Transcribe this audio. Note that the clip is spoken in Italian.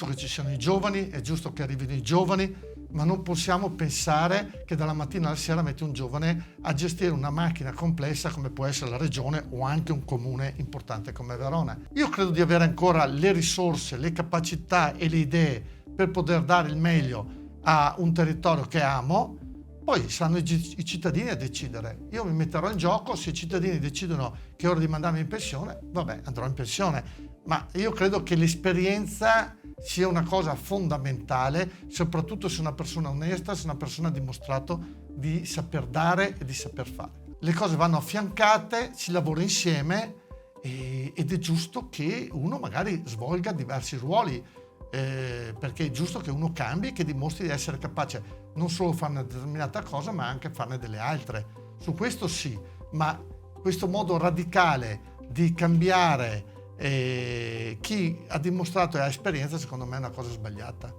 giusto che ci siano i giovani, è giusto che arrivino i giovani, ma non possiamo pensare che dalla mattina alla sera metti un giovane a gestire una macchina complessa come può essere la regione o anche un comune importante come Verona. Io credo di avere ancora le risorse, le capacità e le idee per poter dare il meglio a un territorio che amo. Poi saranno i cittadini a decidere. Io mi metterò in gioco, se i cittadini decidono che è ora di mandarmi in pensione, vabbè, andrò in pensione. Ma io credo che l'esperienza sia una cosa fondamentale, soprattutto se una persona onesta, se una persona ha dimostrato di saper dare e di saper fare. Le cose vanno affiancate, si lavora insieme ed è giusto che uno magari svolga diversi ruoli, perché è giusto che uno cambi e che dimostri di essere capace non solo fare una determinata cosa ma anche farne delle altre. Su questo sì, ma questo modo radicale di cambiare chi ha dimostrato e ha esperienza secondo me è una cosa sbagliata.